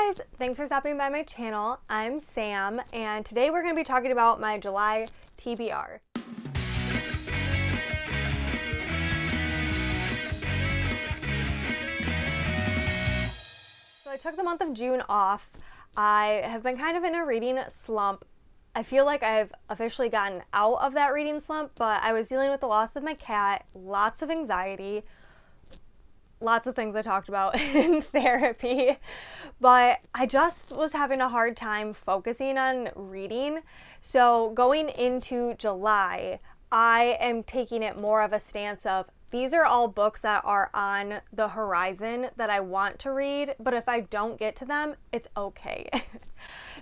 guys, thanks for stopping by my channel. I'm Sam, and today we're going to be talking about my July TBR. So I took the month of June off. I have been kind of in a reading slump. I feel like I've officially gotten out of that reading slump, but I was dealing with the loss of my cat, lots of anxiety, lots of things I talked about in therapy, but I just was having a hard time focusing on reading. So going into July, I am taking it more of a stance of these are all books that are on the horizon that I want to read, but if I don't get to them, it's okay.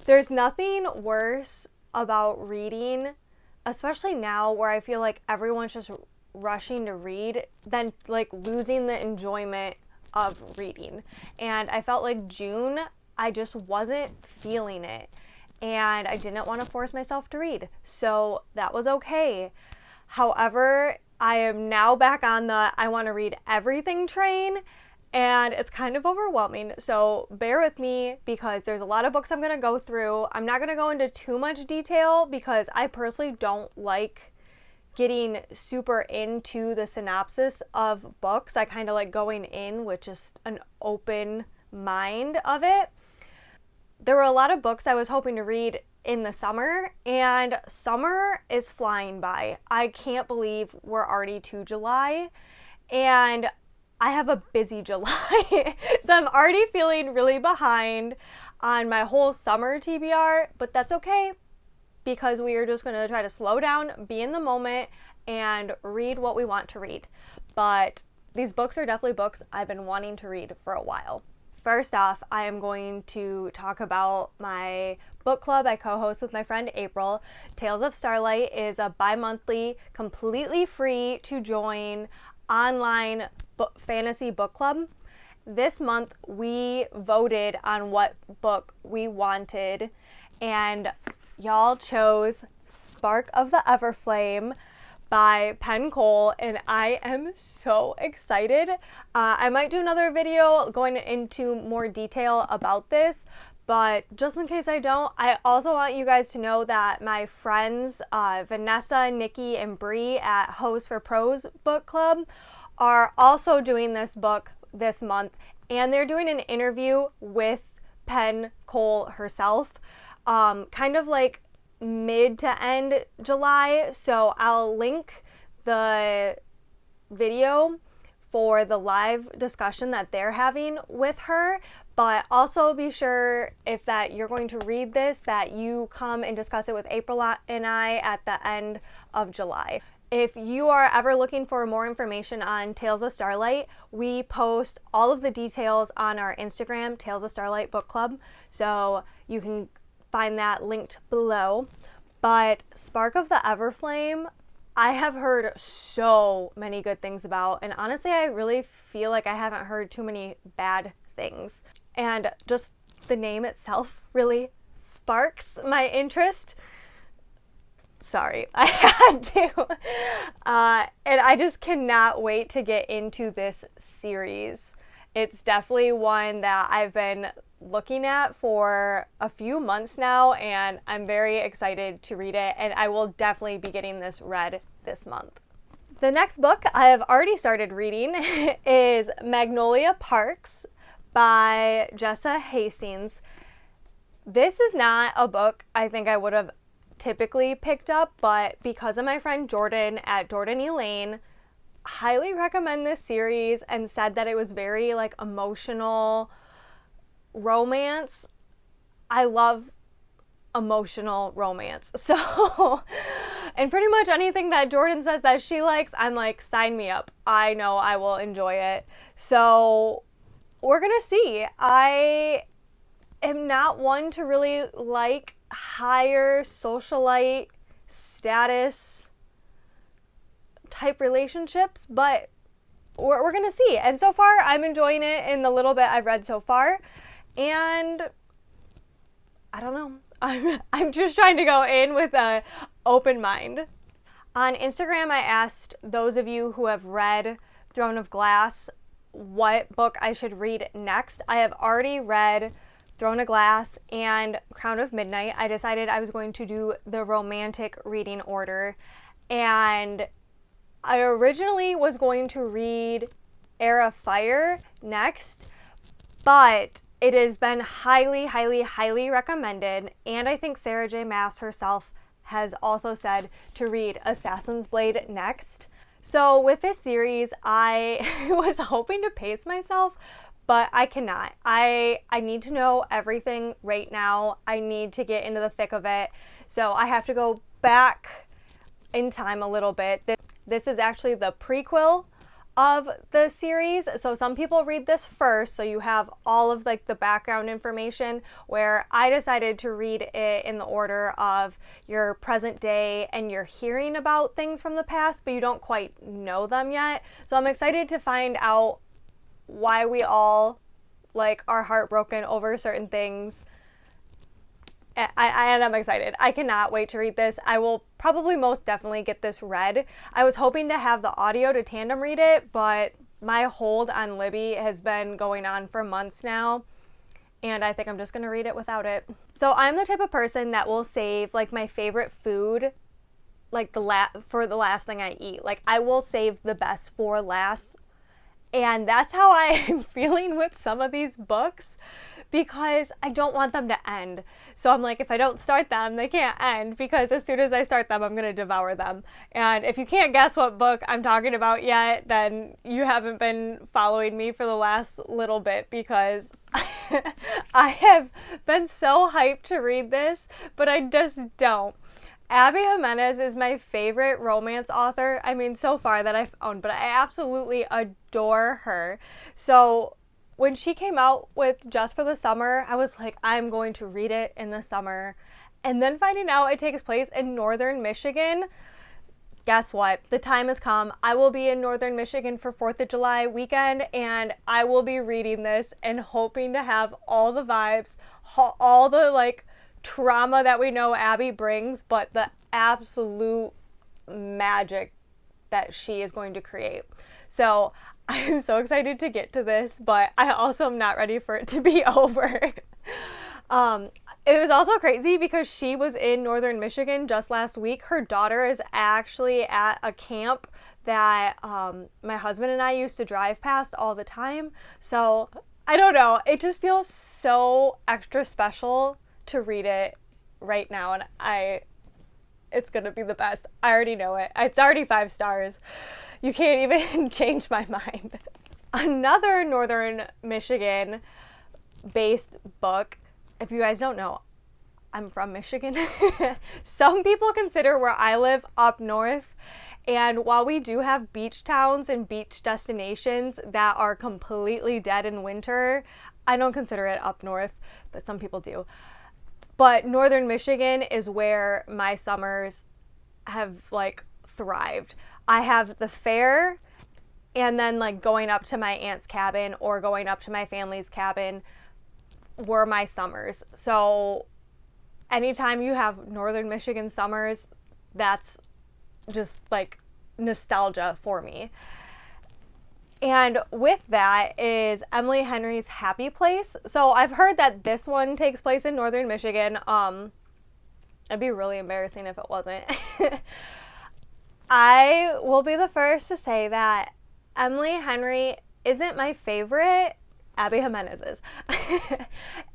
There's nothing worse about reading, especially now where I feel like everyone's just rushing to read, than like losing the enjoyment of reading. And I felt like June, I just wasn't feeling it, and I didn't want to force myself to read, so that was okay. However, I am now back on the I want to read everything train, and it's kind of overwhelming, so bear with me because there's a lot of books I'm going to go through. I'm not going to go into too much detail because I personally don't like getting super into the synopsis of books. I kind of like going in with just an open mind of it. There were a lot of books I was hoping to read in the summer, and summer is flying by. I can't believe we're already to July, and I have a busy July. So I'm already feeling really behind on my whole summer TBR, but that's okay, because we are just going to try to slow down, be in the moment, and read what we want to read. But these books are definitely books I've been wanting to read for a while. First off, I am going to talk about my book club I co-host with my friend April. Tales of Starlight is a bi-monthly, completely free to join online fantasy book club. This month, we voted on what book we wanted, and y'all chose Spark of the Everflame by Penn Cole, and I am so excited. I might do another video going into more detail about this, but just in case I don't, I also want you guys to know that my friends Vanessa, Nikki, and Bree at Hoes for Pros book club are also doing this book this month, and they're doing an interview with Penn Cole herself, kind of like mid to end July. So I'll link the video for the live discussion that they're having with her, but also be sure if that you're going to read this, that you come and discuss it with April and I at the end of July. If you are ever looking for more information on Tales of Starlight, we post all of the details on our Instagram, Tales of Starlight Book Club, so you can find that linked below. But Spark of the Everflame, I have heard so many good things about, and honestly, I really feel like I haven't heard too many bad things. And just the name itself really sparks my interest. Sorry, I had to. And I just cannot wait to get into this series. It's definitely one that I've been looking at for a few months now, and I'm very excited to read it, and I will definitely be getting this read this month. The next book I have already started reading is Magnolia Parks by Jessa Hastings. This is not a book I think I would have typically picked up, but because of my friend Jordan at Jordan Elaine, highly recommend this series and said that it was very like emotional romance. I love emotional romance, so and pretty much anything that Jordan says that she likes, I'm like, sign me up. I know I will enjoy it. So we're gonna see. I am not one to really like higher socialite status type relationships, but we're gonna see. And so far I'm enjoying it in the little bit I've read so far, and I don't know, I'm just trying to go in with an open mind. On Instagram, I asked those of you who have read Throne of Glass what book I should read next. I have already read Throne of Glass, and Crown of Midnight, I decided I was going to do the romantic reading order. And I originally was going to read Heir of Fire next, but it has been highly, highly, highly recommended, and I think Sarah J. Maas herself has also said to read Assassin's Blade next. So with this series, I was hoping to pace myself, but I cannot. I need to know everything right now. I need to get into the thick of it. So I have to go back in time a little bit. This is actually the prequel of the series. So some people read this first, so you have all of like the background information, where I decided to read it in the order of your present day, and you're hearing about things from the past, but you don't quite know them yet. So I'm excited to find out why we all like are heartbroken over certain things. And I'm excited. I cannot wait to read this. I will probably most definitely get this read. I was hoping to have the audio to tandem read it, but my hold on Libby has been going on for months now, and I think I'm just going to read it without it. So I'm the type of person that will save like my favorite food like for the last thing I eat. Like I will save the best for last. And that's how I am feeling with some of these books, because I don't want them to end. So I'm like, if I don't start them, they can't end, because as soon as I start them, I'm going to devour them. And if you can't guess what book I'm talking about yet, then you haven't been following me for the last little bit, because I have been so hyped to read this, but I just don't. Abby Jimenez is my favorite romance author, I mean, so far that I've owned, but I absolutely adore her. So when she came out with Just for the Summer, I was like, I'm going to read it in the summer. And then finding out it takes place in northern Michigan, guess what? The time has come. I will be in northern Michigan for 4th of July weekend, and I will be reading this and hoping to have all the vibes, all the like trauma that we know Abby brings, but the absolute magic that she is going to create. So I'm so excited to get to this, but I also am not ready for it to be over. It was also crazy because she was in northern Michigan just last week. Her daughter is actually at a camp that my husband and I used to drive past all the time. So I don't know. It just feels so extra special to read it right now, and it's gonna be the best. I already know it. It's already 5 stars. You can't even change my mind. Another northern Michigan based book, if you guys don't know, I'm from Michigan. Some people consider where I live up north, and while we do have beach towns and beach destinations that are completely dead in winter, I don't consider it up north, but some people do. But northern Michigan is where my summers have like thrived. I have the fair, and then like going up to my aunt's cabin or going up to my family's cabin were my summers. So anytime you have northern Michigan summers, that's just like nostalgia for me. And with that is Emily Henry's Happy Place. So I've heard that this one takes place in northern Michigan. It'd be really embarrassing if it wasn't. I will be the first to say that Emily Henry isn't my favorite. Abby Jimenez is.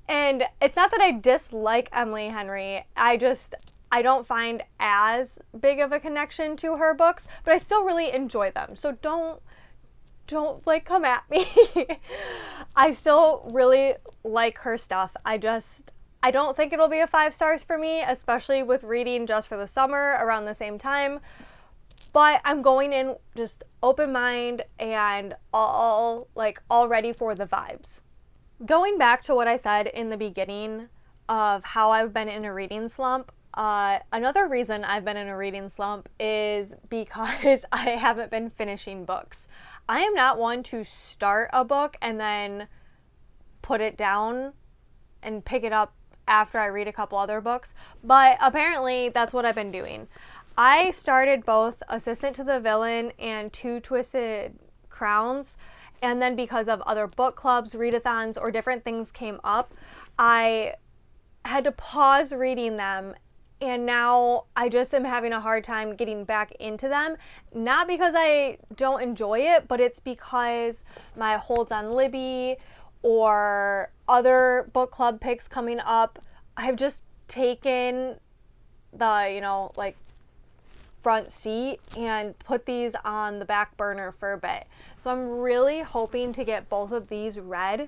And it's not that I dislike Emily Henry. I don't find as big of a connection to her books, but I still really enjoy them. So don't like come at me. I still really like her stuff. I don't think it'll be a 5 stars for me, especially with reading Just for the Summer around the same time. But I'm going in just open mind and all ready for the vibes. Going back to what I said in the beginning of how I've been in a reading slump, another reason I've been in a reading slump is because I haven't been finishing books. I am not one to start a book and then put it down and pick it up after I read a couple other books, but apparently that's what I've been doing. I started both Assistant to the Villain and Two Twisted Crowns, And then because of other book clubs, readathons, or different things came up, I had to pause reading them. And now I just am having a hard time getting back into them. Not because I don't enjoy it, but it's because my holds on Libby or other book club picks coming up, I've just taken the, like front seat and put these on the back burner for a bit. So I'm really hoping to get both of these read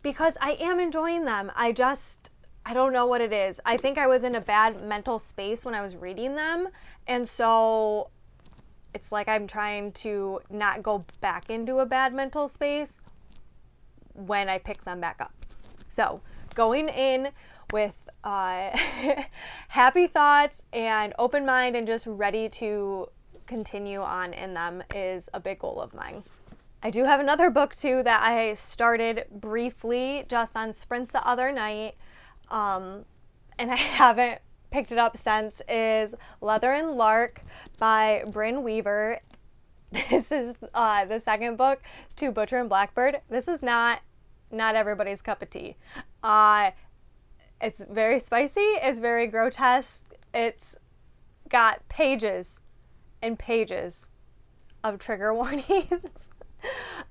because I am enjoying them. I don't know what it is. I think I was in a bad mental space when I was reading them. And so it's like I'm trying to not go back into a bad mental space when I pick them back up. So going in with happy thoughts and open mind and just ready to continue on in them is a big goal of mine. I do have another book too that I started briefly just on sprints the other night, and I haven't picked it up since, is Leather and Lark by Brynn Weaver. This is the second book to Butcher and Blackbird. This is not everybody's cup of tea. It's very spicy. It's very grotesque. It's got pages and pages of trigger warnings.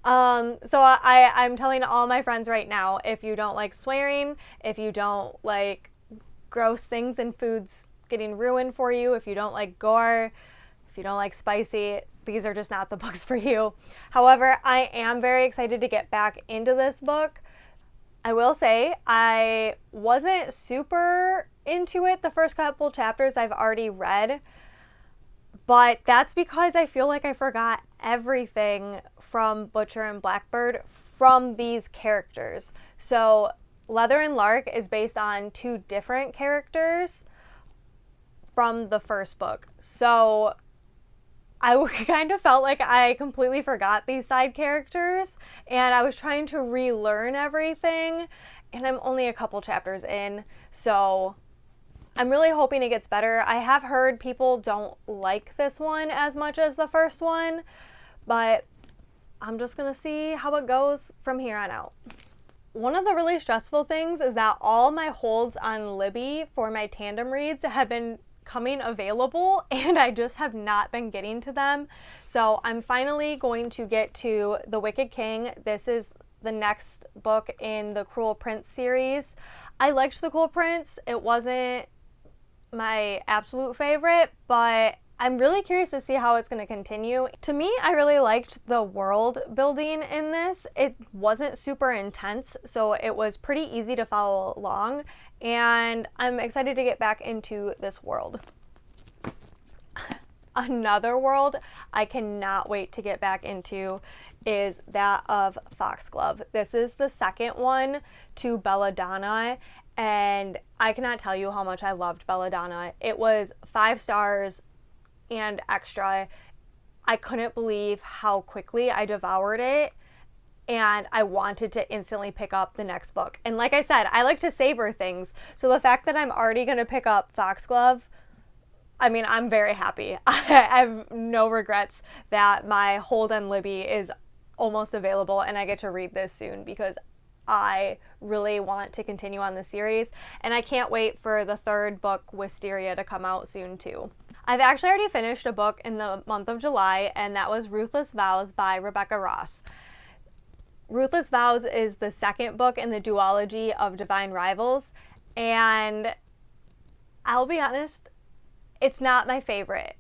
So I'm telling all my friends right now, if you don't like swearing, if you don't like gross things and foods getting ruined for you, if you don't like gore, if you don't like spicy, these are just not the books for you. However, I am very excited to get back into this book. I will say I wasn't super into it the first couple chapters I've already read, but that's because I feel like I forgot everything from Butcher and Blackbird from these characters. So Leather and Lark is based on two different characters from the first book. So I kind of felt like I completely forgot these side characters, and I was trying to relearn everything, and I'm only a couple chapters in, so I'm really hoping it gets better. I have heard people don't like this one as much as the first one, but I'm just gonna see how it goes from here on out. One of the really stressful things is that all my holds on Libby for my tandem reads have been coming available and I just have not been getting to them. So I'm finally going to get to The Wicked King. This is the next book in the Cruel Prince series. I liked The Cruel Prince. It wasn't my absolute favorite, but I'm really curious to see how it's going to continue. To me, I really liked the world building in this. It wasn't super intense, so it was pretty easy to follow along, and I'm excited to get back into this world. Another world I cannot wait to get back into is that of Foxglove. This is the second one to Belladonna, and I cannot tell you how much I loved Belladonna. It was 5 stars and extra. I couldn't believe how quickly I devoured it, and I wanted to instantly pick up the next book. And like I said, I like to savor things, so the fact that I'm already going to pick up Foxglove, I mean, I'm very happy. I have no regrets that my hold on Libby is almost available and I get to read this soon, because I really want to continue on the series, and I can't wait for the third book, Wisteria, to come out soon too. I've actually already finished a book in the month of July, and that was Ruthless Vows by Rebecca Ross. Ruthless Vows is the second book in the duology of Divine Rivals, and I'll be honest, it's not my favorite,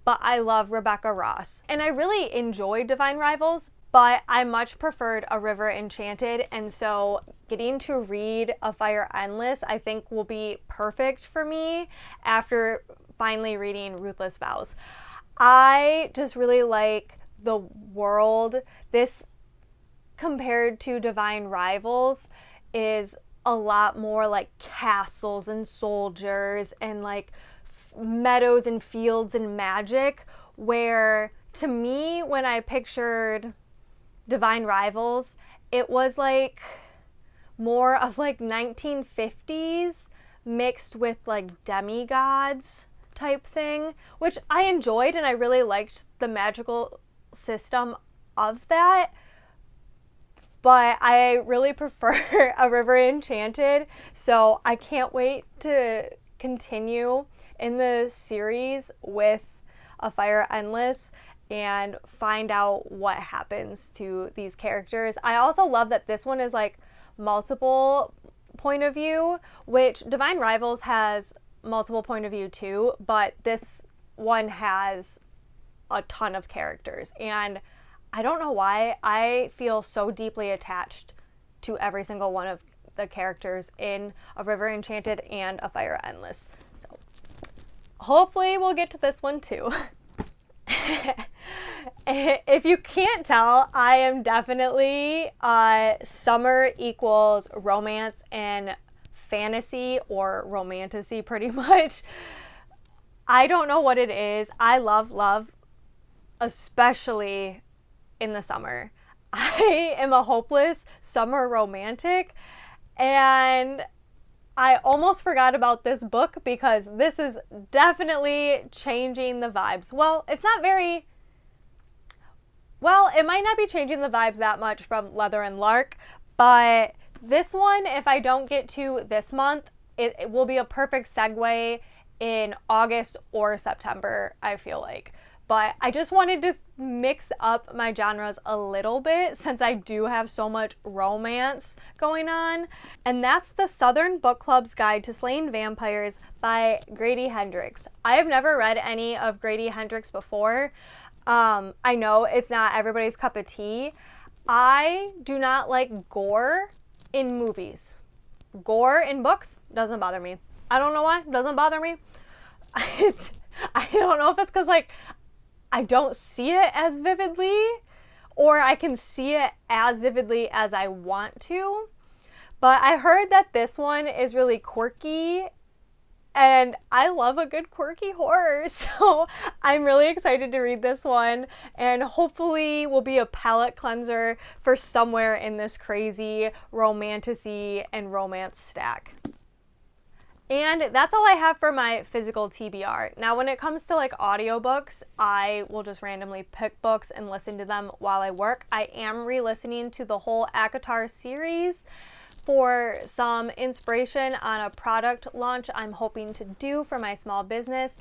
but I love Rebecca Ross. And I really enjoyed Divine Rivals, but I much preferred A River Enchanted, and so getting to read A Fire Endless I think will be perfect for me after finally reading Ruthless Vows. I just really like the world. This, compared to Divine Rivals, is a lot more like castles and soldiers and like meadows and fields and magic, where to me, when I pictured Divine Rivals, it was like more of like 1950s mixed with like demigods type thing, which I enjoyed, and I really liked the magical system of that. but I really prefer A River Enchanted, so I can't wait to continue in the series with A Fire Endless and find out what happens to these characters. I also love that this one is like multiple point of view, which Divine Rivals has multiple point of view too, but this one has a ton of characters, and I don't know why I feel so deeply attached to every single one of the characters in A River Enchanted and A Fire Endless. So hopefully we'll get to this one too. If you can't tell, I am definitely summer equals romance and fantasy, or romantasy pretty much. I don't know what it is. I love love, especially in the summer. I am a hopeless summer romantic, and I almost forgot about this book because this is definitely changing the vibes. Well, it's not very... Well, it might not be changing the vibes that much from Leather and Lark, but this one, if I don't get to this month, it will be a perfect segue in August or September, I feel like. But I just wanted to mix up my genres a little bit since I do have so much romance going on. And that's the Southern Book Club's Guide to Slaying Vampires by Grady Hendrix. I have never read any of Grady Hendrix before. I know it's not everybody's cup of tea. I do not like gore in movies. Gore in books doesn't bother me. I don't know why. It doesn't bother me. I don't know if it's because, like, I don't see it as vividly, or I can see it as vividly as I want to. But I heard that this one is really quirky, and I love a good quirky horror. So I'm really excited to read this one, and hopefully will be a palate cleanser for somewhere in this crazy romantasy and romance stack. And that's all I have for my physical TBR. Now, when it comes to like audiobooks, I will just randomly pick books and listen to them while I work. I am re-listening to the whole ACOTAR series for some inspiration on a product launch I'm hoping to do for my small business.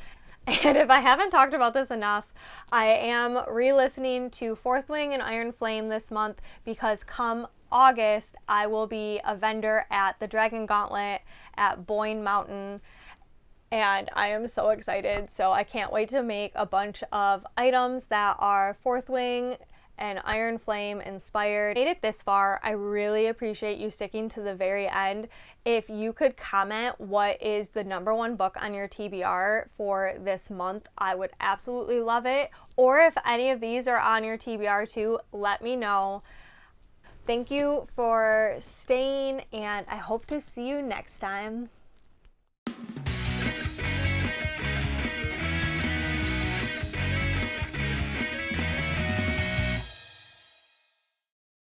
And if I haven't talked about this enough, I am re-listening to Fourth Wing and Iron Flame this month because come August, I will be a vendor at the Dragon Gauntlet at Boyne Mountain, and I am so excited. So I can't wait to make a bunch of items that are Fourth Wing and Iron Flame inspired. Made it this far, I really appreciate you sticking to the very end. If you could comment what is the #1 book on your TBR for this month, I would absolutely love it. Or if any of these are on your TBR too, let me know. Thank you for staying, and I hope to see you next time.